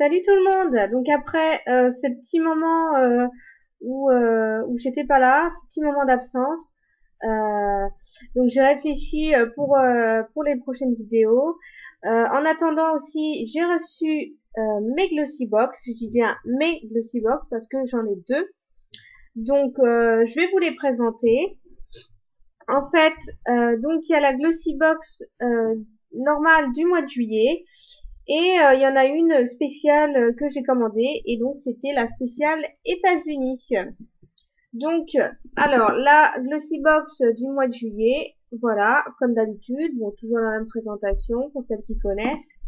Salut tout le monde. Donc après ce petit moment où j'étais pas là, ce petit moment d'absence, donc j'ai réfléchi pour les prochaines vidéos. En attendant aussi, j'ai reçu mes Glossy Box. Je dis bien mes Glossy Box parce que j'en ai deux. Donc je vais vous les présenter. En fait, donc il y a la Glossy Box normale du mois de juillet. Et il y en a une spéciale que j'ai commandée et donc c'était la spéciale États-Unis. Donc alors la Glossy Box du mois de juillet, voilà, comme d'habitude, bon toujours la même présentation pour celles qui connaissent.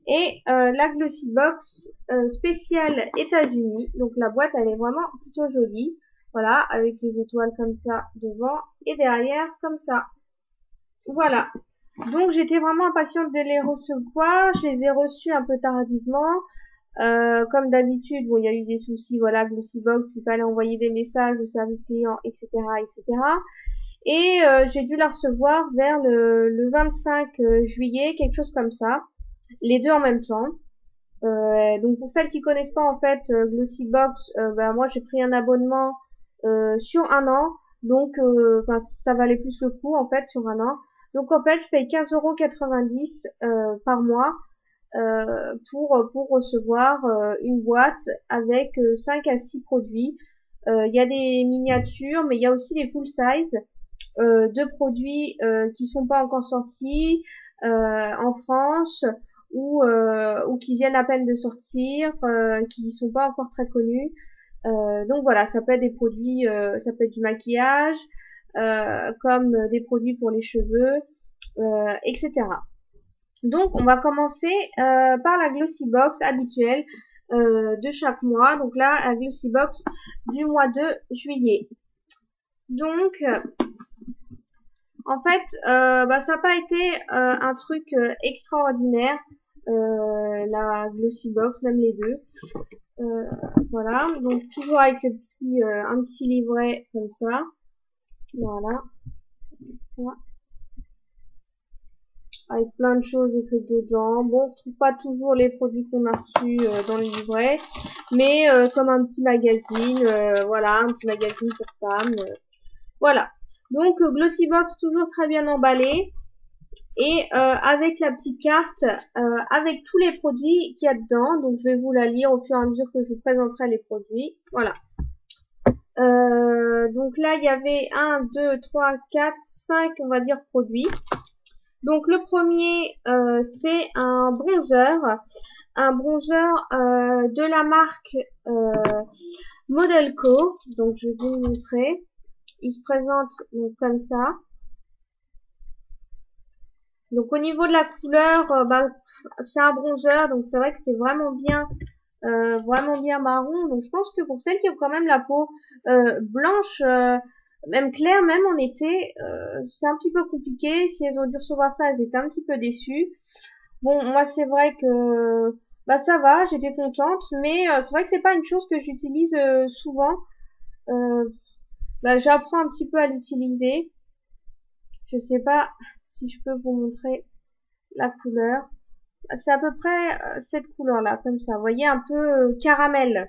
Et la Glossy Box spéciale États-Unis, donc la boîte elle est vraiment plutôt jolie, voilà, avec les étoiles comme ça devant et derrière comme ça. Voilà. Donc j'étais vraiment impatiente de les recevoir. Je les ai reçus un peu tardivement. Comme d'habitude, bon, il y a eu des soucis, voilà, Glossybox, il fallait envoyer des messages au service client, etc., etc. Et j'ai dû la recevoir vers le 25 juillet, quelque chose comme ça, les deux en même temps. Donc pour celles qui connaissent pas en fait Glossybox, bah, moi j'ai pris un abonnement sur un an, donc enfin ça valait plus le coup en fait sur un an. Donc en fait je paye 15,90 € par mois pour recevoir une boîte avec 5 à 6 produits. Il y a des miniatures, mais il y a aussi des full size de produits qui sont pas encore sortis en France ou qui viennent à peine de sortir, qui sont pas encore très connus. Donc voilà, ça peut être des produits, ça peut être du maquillage, comme des produits pour les cheveux, etc. Donc on va commencer par la Glossy Box habituelle de chaque mois. Donc là, la Glossy Box du mois de juillet. Donc en fait, bah, ça n'a pas été un truc extraordinaire, la Glossy Box, même les deux. Voilà, donc toujours avec le petit, un petit livret comme ça. Voilà, ça, avec plein de choses écrites dedans. Bon, on retrouve pas toujours les produits qu'on a reçus dans le livret, mais comme un petit magazine, voilà, un petit magazine pour femmes. Voilà. Donc Glossy Box toujours très bien emballé. Et avec la petite carte, avec tous les produits qu'il y a dedans. Donc je vais vous la lire au fur et à mesure que je vous présenterai les produits. Voilà. Donc là, il y avait 1, 2, 3, 4, 5, on va dire, produits. Donc le premier, c'est un bronzer. Un bronzer de la marque Modelco. Donc je vais vous le montrer. Il se présente donc comme ça. Donc au niveau de la couleur, bah, c'est un bronzer, donc c'est vrai que c'est vraiment bien marron. Donc je pense que pour celles qui ont quand même la peau blanche, même claire, même en été, c'est un petit peu compliqué. Si elles ont dû recevoir ça, elles étaient un petit peu déçues. Bon, moi c'est vrai que bah ça va, j'étais contente, mais c'est vrai que c'est pas une chose que j'utilise souvent. Euh, Bah, j'apprends un petit peu à l'utiliser. Je sais pas si je peux vous montrer la couleur. C'est à peu près cette couleur-là, comme ça. Vous voyez, un peu caramel.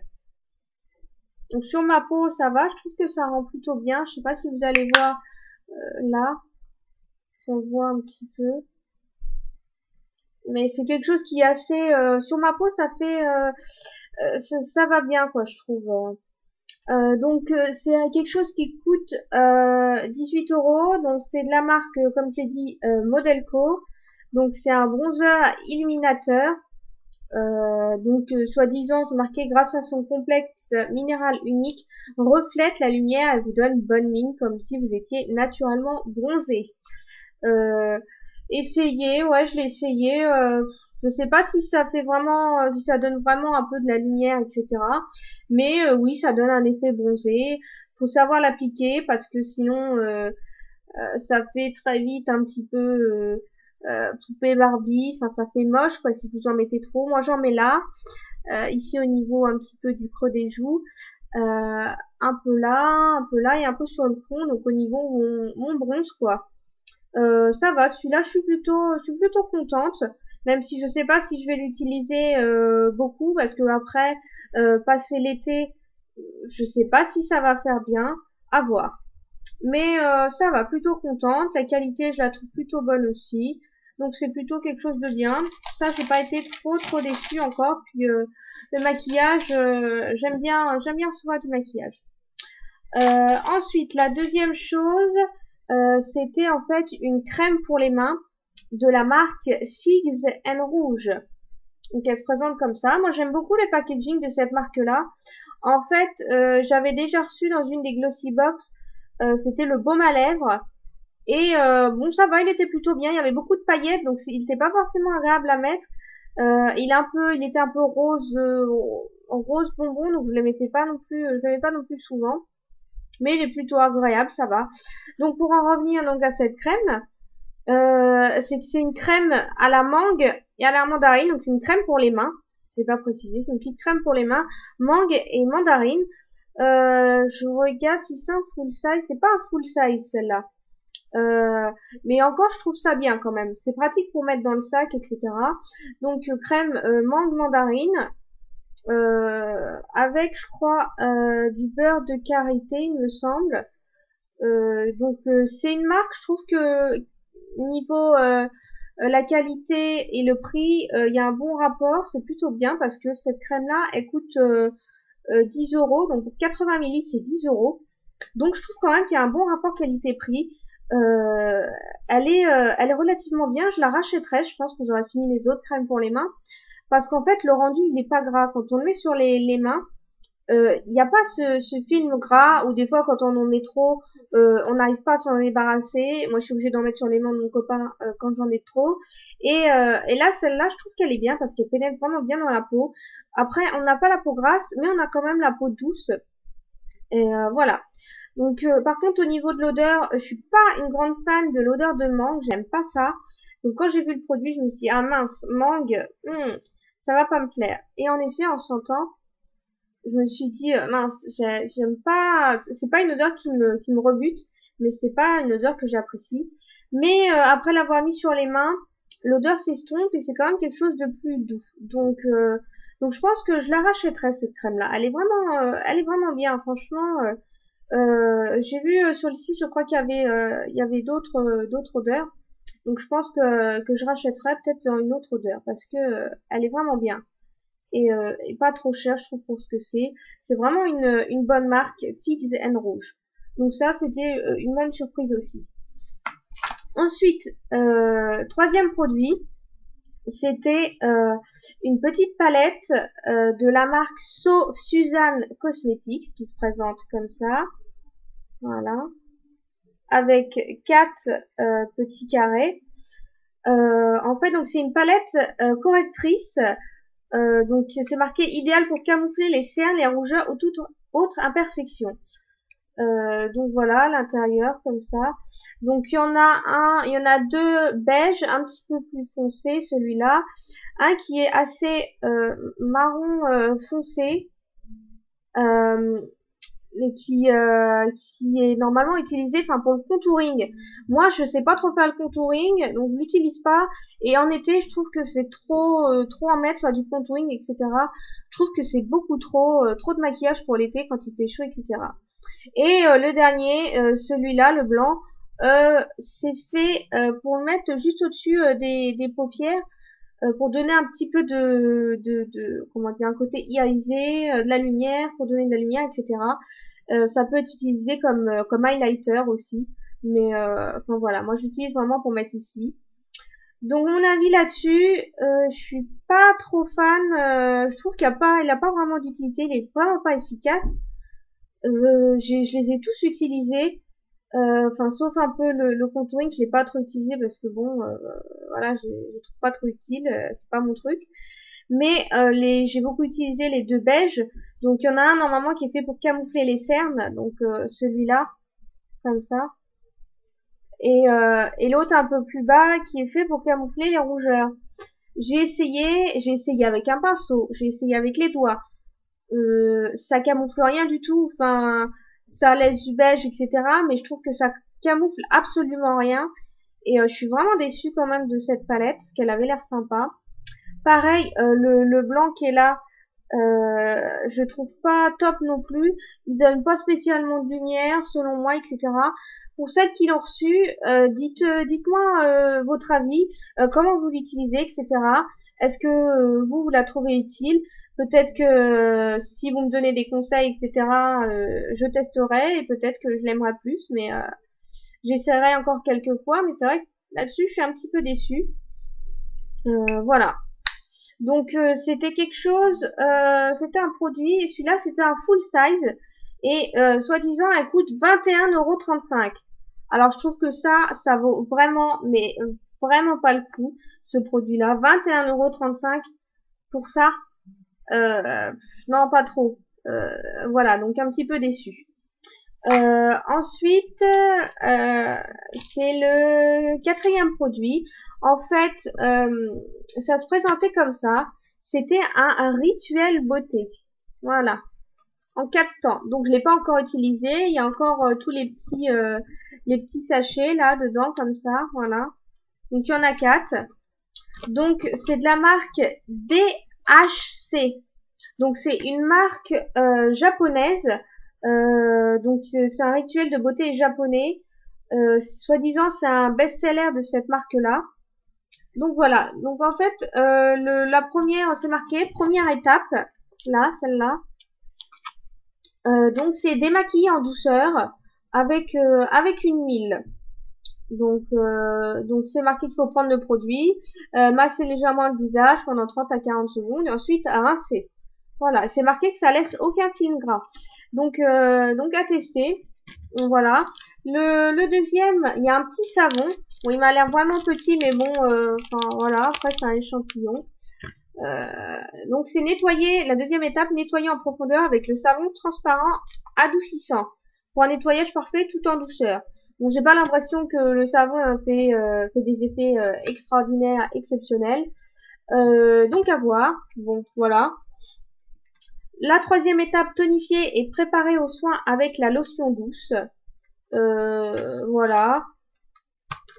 Donc sur ma peau, ça va. Je trouve que ça rend plutôt bien. Je sais pas si vous allez voir là. Ça se voit un petit peu. Mais c'est quelque chose qui est assez... sur ma peau, ça fait... ça va bien, quoi, je trouve. Donc c'est quelque chose qui coûte 18 €. Donc c'est de la marque, comme je l'ai dit, Modelco. Donc c'est un bronzer illuminateur. Donc soi-disant c'est marqué grâce à son complexe minéral unique, reflète la lumière et vous donne bonne mine comme si vous étiez naturellement bronzé. Euh, Essayez, ouais je l'ai essayé. Je sais pas si ça fait vraiment, si ça donne vraiment un peu de la lumière, etc. Mais oui ça donne un effet bronzé. Faut savoir l'appliquer parce que sinon ça fait très vite un petit peu poupée Barbie, enfin ça fait moche quoi si vous en mettez trop. Moi j'en mets là, ici au niveau un petit peu du creux des joues, un peu là et un peu sur le front, donc au niveau où on bronze quoi. Ça va, celui-là, je suis plutôt contente, même si je sais pas si je vais l'utiliser beaucoup, parce que après, passer l'été, je sais pas si ça va faire bien, à voir. Mais ça va, plutôt contente. La qualité, je la trouve plutôt bonne aussi. Donc c'est plutôt quelque chose de bien. Ça, j'ai pas été trop déçue encore. Puis le maquillage, j'aime bien recevoir du maquillage. Ensuite, la deuxième chose, c'était en fait une crème pour les mains de la marque Figs and Rouge. Donc elle se présente comme ça. Moi j'aime beaucoup le packaging de cette marque-là. En fait, j'avais déjà reçu dans une des Glossy Box, c'était le baume à lèvres. Et bon, ça va, il était plutôt bien. Il y avait beaucoup de paillettes, donc il n'était pas forcément agréable à mettre. Il était un peu rose, en rose bonbon, donc je le mettais pas non plus, je l'avais pas non plus souvent. Mais il est plutôt agréable, ça va. Donc pour en revenir donc à cette crème, c'est une crème à la mangue et à la mandarine, donc c'est une crème pour les mains. Je vais pas préciser, c'est une petite crème pour les mains, mangue et mandarine. Je regarde si c'est un full size, c'est pas un full size celle-là. Mais encore, je trouve ça bien quand même. C'est pratique pour mettre dans le sac, etc. Donc crème mangue mandarine avec, je crois, du beurre de karité, il me semble. Donc c'est une marque, je trouve que niveau la qualité et le prix, il y a un bon rapport, c'est plutôt bien parce que cette crème-là, elle coûte 10 euros, donc pour 80 ml c'est 10 euros. Donc je trouve quand même qu'il y a un bon rapport qualité-prix. Elle est relativement bien, je la rachèterai, je pense que j'aurais fini mes autres crèmes pour les mains. Parce qu'en fait, le rendu, il n'est pas gras. Quand on le met sur les mains, il n'y a pas ce film gras où des fois quand on en met trop, on n'arrive pas à s'en débarrasser. Moi je suis obligée d'en mettre sur les mains de mon copain quand j'en ai trop. Et là celle-là je trouve qu'elle est bien parce qu'elle pénètre vraiment bien dans la peau. Après on n'a pas la peau grasse mais on a quand même la peau douce. Et voilà. Donc par contre au niveau de l'odeur, je suis pas une grande fan de l'odeur de mangue, j'aime pas ça. Donc quand j'ai vu le produit je me suis dit ah mince mangue, ça va pas me plaire. Et en effet en sentant je me suis dit mince j'aime pas, c'est pas une odeur qui me rebute, mais c'est pas une odeur que j'apprécie. Mais après l'avoir mis sur les mains, l'odeur s'estompe et c'est quand même quelque chose de plus doux. Donc je pense que je la rachèterai cette crème là, elle est vraiment bien franchement. J'ai vu sur le site, je crois il y avait d'autres odeurs. Donc je pense que je rachèterai peut-être dans une autre odeur parce que elle est vraiment bien et pas trop cher, je trouve pour ce que c'est. C'est vraiment une bonne marque, Figs and Rouge. Donc ça, c'était une bonne surprise aussi. Ensuite, troisième produit, c'était une petite palette de la marque So Suzanne Cosmetics qui se présente comme ça. Voilà. Avec quatre petits carrés. En fait, donc c'est une palette correctrice. Donc c'est marqué idéal pour camoufler les cernes, les rougeurs ou toute autre imperfection. Donc voilà l'intérieur comme ça. Donc il y en a deux beige un petit peu plus foncé celui-là, un qui est assez marron foncé. Qui est normalement utilisé enfin pour le contouring. Moi je sais pas trop faire le contouring donc je l'utilise pas et en été je trouve que c'est trop en mettre soit du contouring etc. Je trouve que c'est beaucoup trop de maquillage pour l'été quand il fait chaud etc. Et le dernier celui-là le blanc c'est fait pour le mettre juste au-dessus des paupières pour donner un petit peu comment dire un côté irisé, de la lumière, pour donner de la lumière, etc. Ça peut être utilisé comme highlighter aussi, mais enfin voilà, moi j'utilise vraiment pour mettre ici. Donc mon avis là-dessus, je suis pas trop fan. Je trouve il a pas vraiment d'utilité, il est vraiment pas efficace. Je les ai tous utilisés. Enfin sauf un peu le contouring, je l'ai pas trop utilisé parce que bon voilà je trouve pas trop utile, c'est pas mon truc. Mais j'ai beaucoup utilisé les deux beiges. Donc il y en a un normalement qui est fait pour camoufler les cernes, donc celui-là comme ça, et l'autre un peu plus bas qui est fait pour camoufler les rougeurs. J'ai essayé avec un pinceau, j'ai essayé avec les doigts, ça camoufle rien du tout, enfin ça laisse du beige etc. Mais je trouve que ça camoufle absolument rien Et je suis vraiment déçue quand même de cette palette parce qu'elle avait l'air sympa. Pareil, le blanc qui est là, je trouve pas top non plus. Il donne pas spécialement de lumière selon moi, etc. Pour celles qui l'ont reçu, dites-moi votre avis, comment vous l'utilisez, etc. Est-ce que vous la trouvez utile? Peut-être que si vous me donnez des conseils, etc., je testerai et peut-être que je l'aimerai plus, mais j'essaierai encore quelques fois. Mais c'est vrai que là-dessus, je suis un petit peu déçue. Voilà. Donc c'était quelque chose, c'était un produit, et celui-là c'était un full size, et soi-disant elle coûte 21,35 €. Alors je trouve que ça vaut vraiment, mais vraiment pas le coup, ce produit-là. 21,35 € pour ça, non pas trop. Voilà, donc un petit peu déçu. Ensuite, c'est le quatrième produit. En fait, ça se présentait comme ça. C'était un rituel beauté. Voilà. En 4 temps. Donc, je l'ai pas encore utilisé. Il y a encore tous les petits sachets là dedans comme ça. Voilà. Donc, il y en a 4. Donc, c'est de la marque DHC. Donc, c'est une marque japonaise. Donc c'est un rituel de beauté japonais. Soi-disant c'est un best-seller de cette marque-là. Donc voilà. Donc en fait la première, c'est marqué première étape. Là, celle-là. Donc c'est démaquiller en douceur avec une huile. Donc c'est marqué qu'il faut prendre le produit, masser légèrement le visage pendant 30 à 40 secondes et ensuite à rincer. Voilà, c'est marqué que ça laisse aucun film gras. Donc à tester. Voilà. Le deuxième, il y a un petit savon. Bon, il m'a l'air vraiment petit, mais bon, enfin voilà. Après, c'est un échantillon. Donc c'est nettoyer. La deuxième étape, nettoyer en profondeur avec le savon transparent adoucissant pour un nettoyage parfait tout en douceur. Bon, j'ai pas l'impression que le savon fait des effets extraordinaires, exceptionnels. Donc à voir. Bon, voilà. La troisième étape, tonifier et préparer au soin avec la lotion douce. Voilà.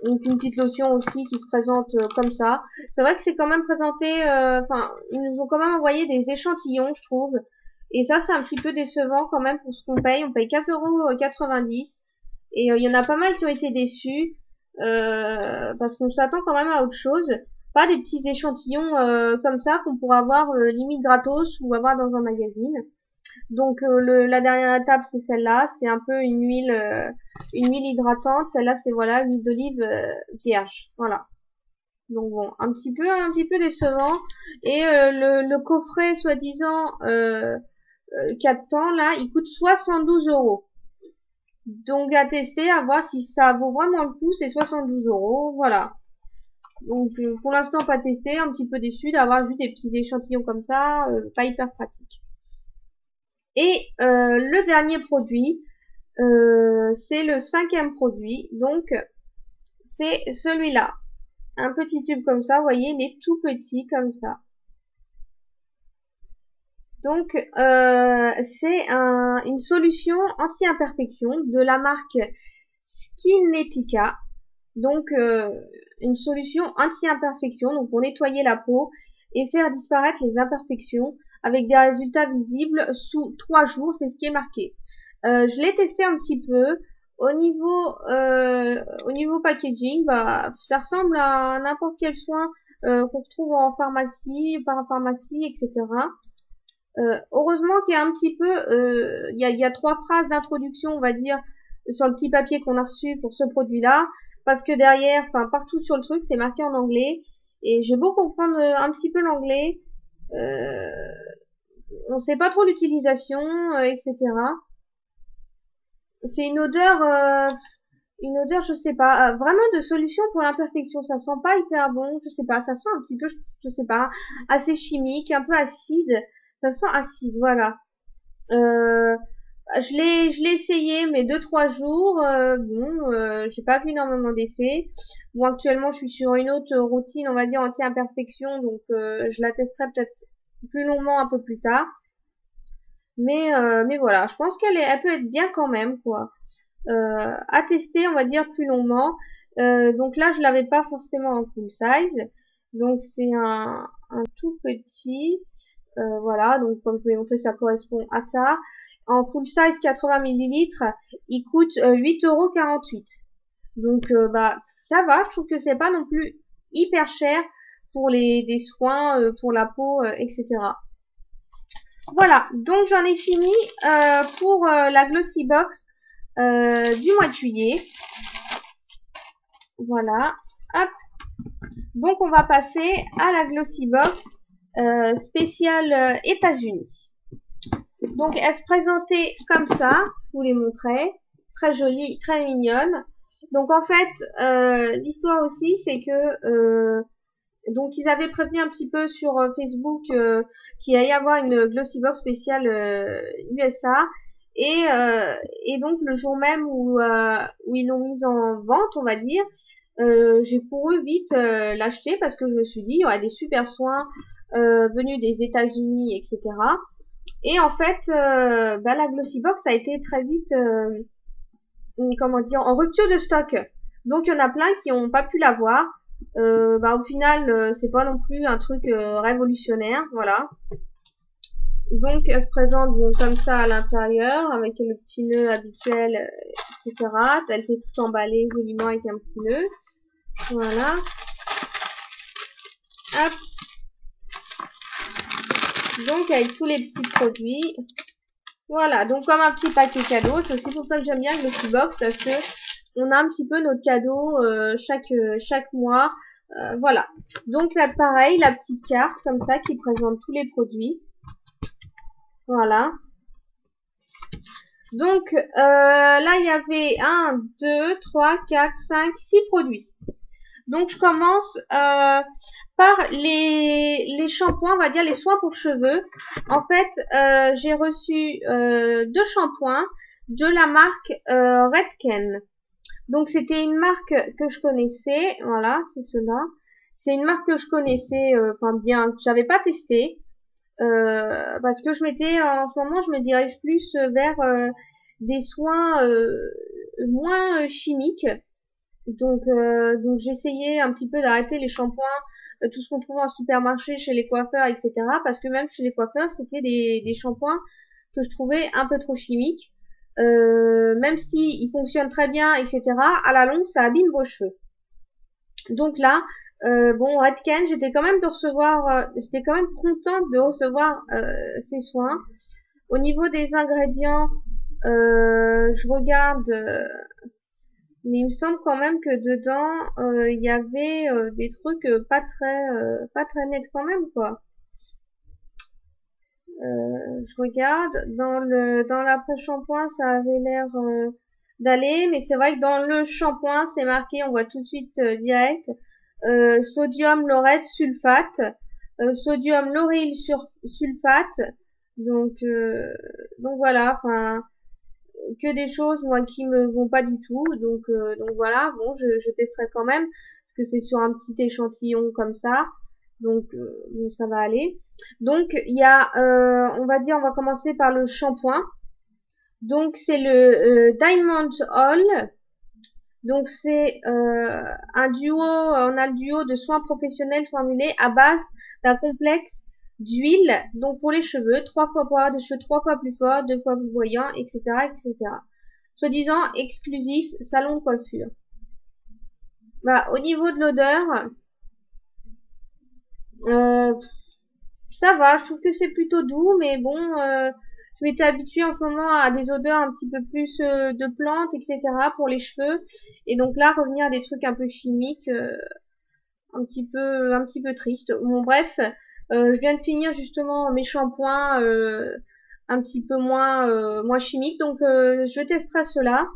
Donc une petite lotion aussi qui se présente comme ça. C'est vrai que c'est quand même présenté, enfin, ils nous ont quand même envoyé des échantillons, je trouve. Et ça, c'est un petit peu décevant quand même pour ce qu'on paye. On paye 4,90 €. Et il y en a pas mal qui ont été déçus. Parce qu'on s'attend quand même à autre chose. Pas des petits échantillons comme ça qu'on pourra avoir limite gratos ou avoir dans un magazine. Donc la dernière étape c'est celle-là, c'est un peu une huile hydratante. Celle-là c'est voilà huile d'olive vierge, voilà. Donc bon, un petit peu décevant. Et le coffret soi-disant 4 temps là, il coûte 72 €. Donc à tester, à voir si ça vaut vraiment le coup, c'est 72 €, voilà. Donc pour l'instant pas testé, un petit peu déçu d'avoir juste des petits échantillons comme ça, pas hyper pratique. Et le dernier produit, c'est le cinquième produit, donc c'est celui-là. Un petit tube comme ça, vous voyez, il est tout petit comme ça. Donc c'est une solution anti-imperfection de la marque Skinetica. Donc une solution anti-imperfection, donc pour nettoyer la peau et faire disparaître les imperfections avec des résultats visibles sous 3 jours, c'est ce qui est marqué. Je l'ai testé un petit peu. Au niveau packaging, bah, ça ressemble à n'importe quel soin qu'on retrouve en pharmacie, parapharmacie, etc. Heureusement qu'il y a un petit peu, il y a 3 phrases d'introduction, on va dire, sur le petit papier qu'on a reçu pour ce produit-là, parce que derrière, enfin partout sur le truc, c'est marqué en anglais, et j'ai beau comprendre un petit peu l'anglais, on sait pas trop l'utilisation, etc. C'est une odeur, je sais pas, vraiment de solution pour l'imperfection. Ça sent pas hyper bon, je sais pas, ça sent un petit peu, je sais pas, assez chimique, un peu acide. Ça sent acide, voilà. Euh, je l'ai essayé, mais 2-3 jours. Bon, j'ai pas vu énormément d'effets. Bon, actuellement, je suis sur une autre routine, on va dire anti-imperfection, donc je la testerai peut-être plus longuement un peu plus tard. Mais voilà, je pense elle peut être bien quand même, quoi. À tester, on va dire plus longuement. Donc là, je l'avais pas forcément en full size. Donc c'est un tout petit. Voilà, donc comme vous pouvez montrer, ça correspond à ça. En full size 80 millilitres, il coûte 8,48 €. Donc bah ça va, je trouve que c'est pas non plus hyper cher pour des soins pour la peau, etc. Voilà, donc j'en ai fini pour la Glossy Box du mois de juillet. Voilà, hop. Donc on va passer à la Glossy Box spéciale États-Unis. Donc elle se présentait comme ça, je vous les montrais, très jolie, très mignonne. Donc en fait, l'histoire aussi, c'est que donc ils avaient prévenu un petit peu sur Facebook qu'il allait y avoir une Glossy Box spéciale USA. Et donc le jour même où ils l'ont mise en vente, on va dire, j'ai couru vite l'acheter parce que je me suis dit il y aurait des super soins venus des États-Unis, etc. Et en fait, bah, la Glossy Box a été très vite, comment dire, en rupture de stock. Donc il y en a plein qui n'ont pas pu l'avoir. Bah, au final, c'est pas non plus un truc révolutionnaire, voilà. Donc elle se présente bon, comme ça à l'intérieur, avec le petit nœud habituel, etc. Elle était tout emballée joliment avec un petit nœud. Voilà. Hop. Donc avec tous les petits produits. Voilà, donc comme un petit paquet cadeau, c'est aussi pour ça que j'aime bien le Glossy Box, parce que on a un petit peu notre cadeau chaque mois. Voilà. Donc là, pareil, la petite carte comme ça qui présente tous les produits. Voilà. Donc là, il y avait 1, 2, 3, 4, 5, 6 produits. Donc je commence par les shampoings, on va dire les soins pour cheveux. En fait, j'ai reçu 2 shampoings de la marque Redken. Donc c'était une marque que je connaissais, voilà, c'est cela. C'est une marque que je connaissais, enfin bien, que j'avais pas testé, parce que je m'étais, en ce moment, je me dirige plus vers des soins moins chimiques. Donc j'essayais un petit peu d'arrêter les shampoings, tout ce qu'on trouvait en supermarché, chez les coiffeurs, etc. Parce que même chez les coiffeurs, c'était des shampoings que je trouvais un peu trop chimiques. Même si ils fonctionnent très bien, etc. À la longue, ça abîme vos cheveux. Donc là, bon, Redken, j'étais quand même j'étais quand même contente de recevoir ces soins. Au niveau des ingrédients, je regarde. Mais il me semble quand même que dedans, il y avait des trucs pas très nets quand même, quoi. Je regarde, dans l'après-shampoing, ça avait l'air d'aller, mais c'est vrai que dans le shampoing, c'est marqué, on voit tout de suite direct, sodium laureth sulfate, sodium lauryl sulfate, donc voilà, enfin que des choses moi qui me vont pas du tout, donc voilà, bon je testerai quand même parce que c'est sur un petit échantillon comme ça, donc bon, ça va aller. Donc il y a on va dire, on va commencer par le shampoing. Donc c'est le Diamond All. Donc c'est un duo, on a le duo de soins professionnels formulés à base d'un complexe d'huile, donc pour les cheveux, 3 fois pour avoir des cheveux 3 fois plus forts, 2 fois plus voyants, etc., etc. Soi-disant exclusif salon de coiffure. Bah, au niveau de l'odeur, euh, ça va, je trouve que c'est plutôt doux, mais bon, je m'étais habituée en ce moment à des odeurs un petit peu plus de plantes, etc. pour les cheveux, et donc là revenir à des trucs un peu chimiques, un petit peu triste. Bon bref, je viens de finir justement mes shampoings un petit peu moins chimiques, donc je testerai cela,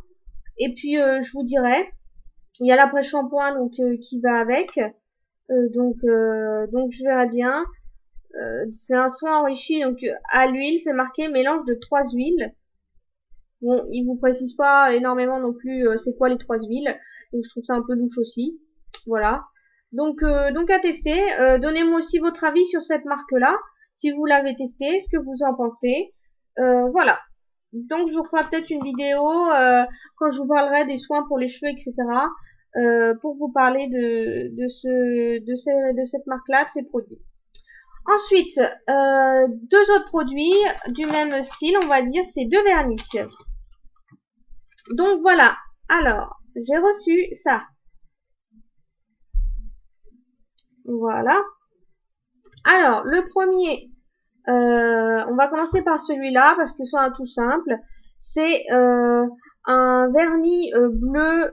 et puis je vous dirai. Il y a l'après-shampoing donc qui va avec, donc je verrai bien. C'est un soin enrichi donc à l'huile, c'est marqué mélange de 3 huiles. Bon, il vous précise pas énormément non plus c'est quoi les 3 huiles, donc je trouve ça un peu louche aussi. Voilà. Donc à tester. Donnez-moi aussi votre avis sur cette marque-là, si vous l'avez testé, ce que vous en pensez. Voilà. Donc je vous ferai peut-être une vidéo quand je vous parlerai des soins pour les cheveux, etc. pour vous parler de cette marque-là, de ces produits. Ensuite, deux autres produits du même style, on va dire, c'est deux vernis. Donc voilà. Alors, j'ai reçu ça. Voilà. Alors, le premier, on va commencer par celui-là parce que c'est un tout simple. C'est un vernis bleu,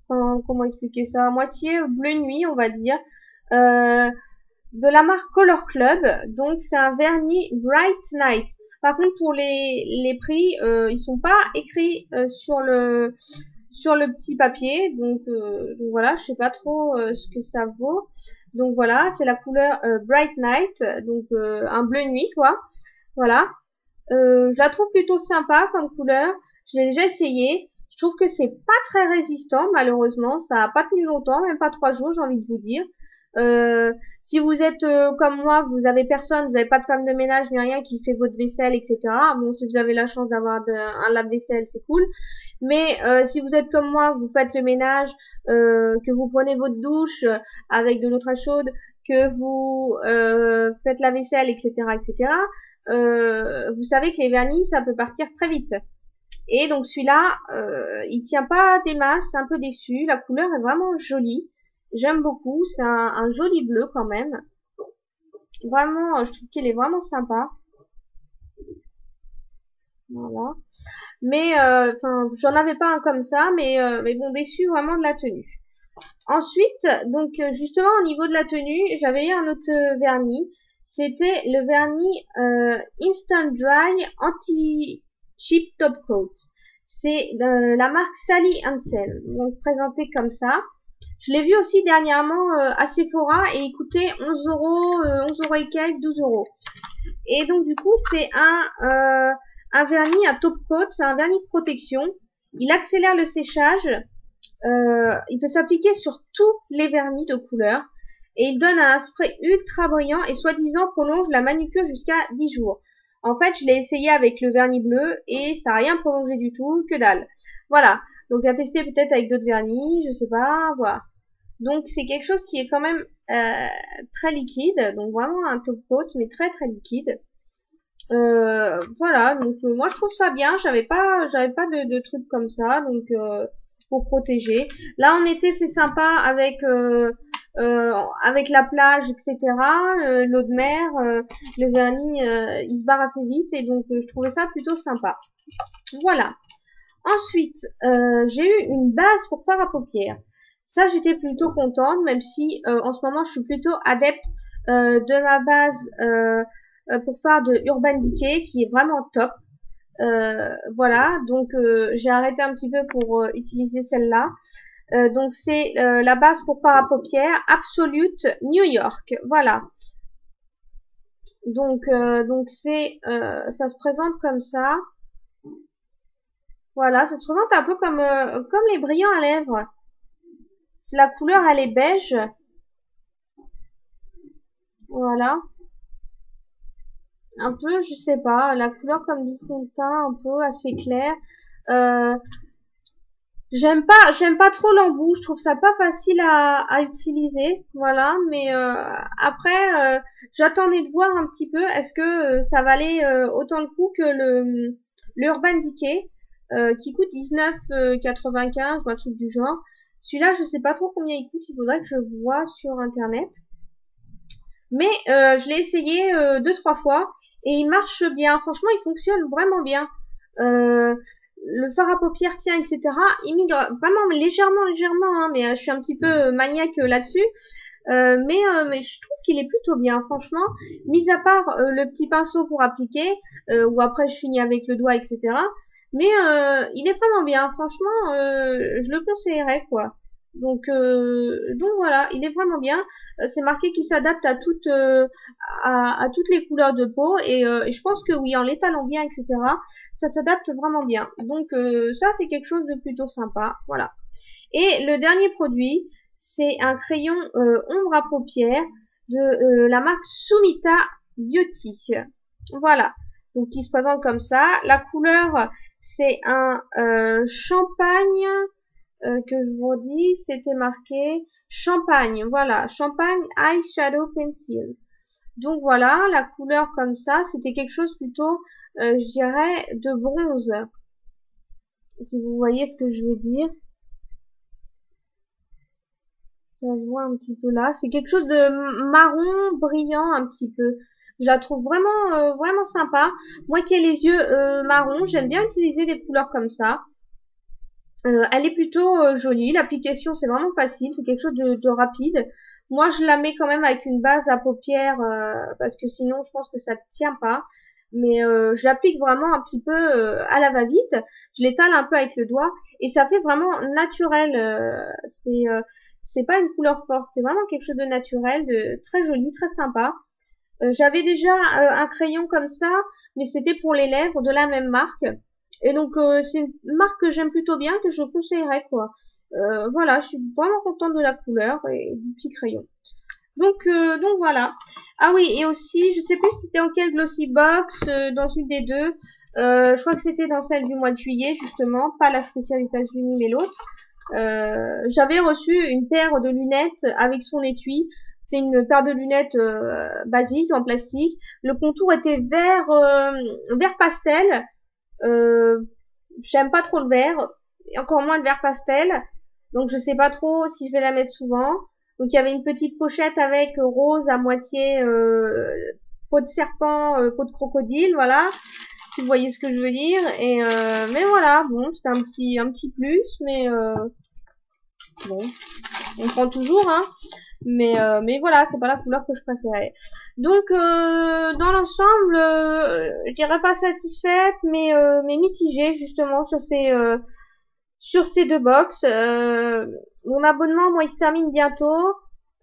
comment expliquer ça, à moitié bleu nuit, on va dire, de la marque Color Club. Donc c'est un vernis Bright Night. Par contre, pour les prix, ils sont pas écrits sur le petit papier, donc voilà, je sais pas trop ce que ça vaut. Donc voilà, c'est la couleur Bright Night, donc un bleu nuit quoi. Voilà, je la trouve plutôt sympa comme couleur. Je l'ai déjà essayé. Je trouve que c'est pas très résistant malheureusement, ça a pas tenu longtemps, même pas 3 jours, j'ai envie de vous dire. Si vous êtes comme moi, que vous avez personne, vous n'avez pas de femme de ménage ni rien qui fait votre vaisselle, etc. Bon, si vous avez la chance d'avoir un lave-vaisselle, c'est cool. Mais si vous êtes comme moi, que vous faites le ménage, que vous prenez votre douche avec de l'eau très chaude, que vous faites la vaisselle, etc., etc., vous savez que les vernis, ça peut partir très vite. Et donc celui-là, il tient pas des masses, c'est un peu déçu. La couleur est vraiment jolie. J'aime beaucoup, c'est un joli bleu quand même. Vraiment, je trouve qu'il est vraiment sympa. Voilà. Mais, enfin, j'en avais pas un comme ça, mais bon, déçu vraiment de la tenue. Ensuite, donc justement au niveau de la tenue, j'avais eu un autre vernis. C'était le vernis Instant Dry Anti-Chip Top Coat. C'est la marque Sally Hansen. Ils vont se présenter comme ça. Je l'ai vu aussi dernièrement à Sephora et il coûtait 11 euros, 11 euros et quelques, 12 euros. Et donc du coup c'est un vernis à top coat, c'est un vernis de protection. Il accélère le séchage. Il peut s'appliquer sur tous les vernis de couleur. Et il donne un spray ultra brillant et soi-disant prolonge la manucure jusqu'à 10 jours. En fait, je l'ai essayé avec le vernis bleu et ça n'a rien prolongé du tout, que dalle. Voilà. Donc à tester peut-être avec d'autres vernis, je sais pas, voilà. Donc c'est quelque chose qui est quand même très liquide, donc vraiment un top coat, mais très très liquide. Voilà, donc moi je trouve ça bien. J'avais pas de trucs comme ça, donc pour protéger. Là en été c'est sympa avec avec la plage, etc. L'eau de mer, le vernis, il se barre assez vite et donc je trouvais ça plutôt sympa. Voilà. Ensuite, j'ai eu une base pour faire à paupières. Ça, j'étais plutôt contente, même si en ce moment, je suis plutôt adepte de ma base pour faire de Urban Decay, qui est vraiment top. Voilà, donc j'ai arrêté un petit peu pour utiliser celle-là. Donc c'est la base pour faire à paupières Absolute New York. Voilà. Donc c'est ça se présente comme ça. Voilà, ça se présente un peu comme les brillants à lèvres. La couleur, elle est beige. Voilà. Un peu, je sais pas, la couleur comme du fond de teint, un peu assez clair. Euh, j'aime pas trop l'embout. Je trouve ça pas facile à utiliser. Voilà. Mais après, j'attendais de voir un petit peu. Est-ce que ça valait autant le coup que le Urban Decay qui coûte 19,95 ou un truc du genre. Celui-là, je sais pas trop combien il coûte. Il faudrait que je vois sur internet. Mais je l'ai essayé 2-3 fois et il marche bien. Franchement, il fonctionne vraiment bien. Le fard à paupières tient, etc. Il migre vraiment légèrement, hein, mais je suis un petit peu maniaque là-dessus. Mais je trouve qu'il est plutôt bien, franchement. Mis à part le petit pinceau pour appliquer, ou après je finis avec le doigt, etc. Mais il est vraiment bien, franchement, je le conseillerais, quoi. Donc voilà, il est vraiment bien. C'est marqué qu'il s'adapte à toutes les couleurs de peau et je pense que oui, en l'étalant bien, etc. Ça s'adapte vraiment bien. Donc ça c'est quelque chose de plutôt sympa. Voilà. Et le dernier produit, c'est un crayon ombre à paupières de la marque Sumita Beauty. Voilà. Donc il se présente comme ça. La couleur, c'est un champagne que je vous dis, c'était marqué Champagne. Voilà, Champagne Eyeshadow Pencil. Donc voilà, la couleur comme ça, c'était quelque chose plutôt, je dirais, de bronze. Si vous voyez ce que je veux dire. Ça se voit un petit peu là. C'est quelque chose de marron brillant un petit peu. Je la trouve vraiment, vraiment sympa. Moi qui ai les yeux marron, j'aime bien utiliser des couleurs comme ça. Elle est plutôt jolie. L'application, c'est vraiment facile. C'est quelque chose de rapide. Moi, je la mets quand même avec une base à paupières parce que sinon, je pense que ça ne tient pas. Mais je l'applique vraiment un petit peu à la va-vite. Je l'étale un peu avec le doigt et ça fait vraiment naturel. C'est pas une couleur forte. C'est vraiment quelque chose de naturel, de très joli, très sympa. J'avais déjà un crayon comme ça, mais c'était pour les lèvres de la même marque. Et donc c'est une marque que j'aime plutôt bien, que je conseillerais quoi. Voilà, je suis vraiment contente de la couleur et du petit crayon. Donc voilà. Ah oui, et aussi, je sais plus si c'était en quelle Glossy Box, dans une des deux. Je crois que c'était dans celle du mois de juillet justement, pas la spéciale États-Unis mais l'autre. J'avais reçu une paire de lunettes avec son étui. C'était une paire de lunettes basique en plastique. Le contour était vert pastel. J'aime pas trop le vert, et encore moins le vert pastel. Donc je sais pas trop si je vais la mettre souvent. Donc il y avait une petite pochette avec rose à moitié peau de serpent, peau de crocodile, voilà. Si vous voyez ce que je veux dire. Et mais voilà, bon, c'était un petit plus, mais bon, on prend toujours, hein. Mais voilà, c'est pas la couleur que je préférais. Donc dans l'ensemble, je dirais pas satisfaite, mais mitigée justement sur ces deux box. Mon abonnement, moi, il se termine bientôt.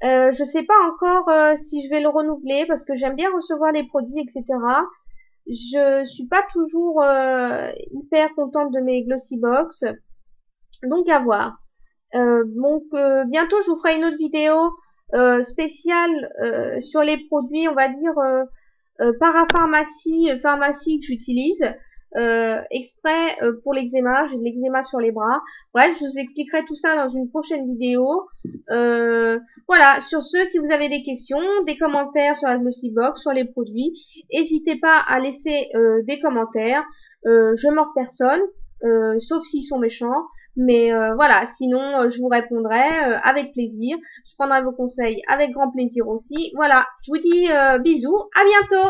Je sais pas encore si je vais le renouveler parce que j'aime bien recevoir les produits, etc. Je suis pas toujours hyper contente de mes Glossy Box, donc à voir. Donc bientôt je vous ferai une autre vidéo spéciale sur les produits, on va dire parapharmacie, pharmacie que j'utilise exprès pour l'eczéma. J'ai de l'eczéma sur les bras. Bref, je vous expliquerai tout ça dans une prochaine vidéo. Voilà, sur ce, si vous avez des questions, des commentaires sur la Glossy Box, sur les produits, n'hésitez pas à laisser des commentaires. Je mords personne, sauf s'ils sont méchants. Mais voilà, sinon je vous répondrai avec plaisir. Je prendrai vos conseils avec grand plaisir aussi. Voilà, je vous dis bisous, à bientôt.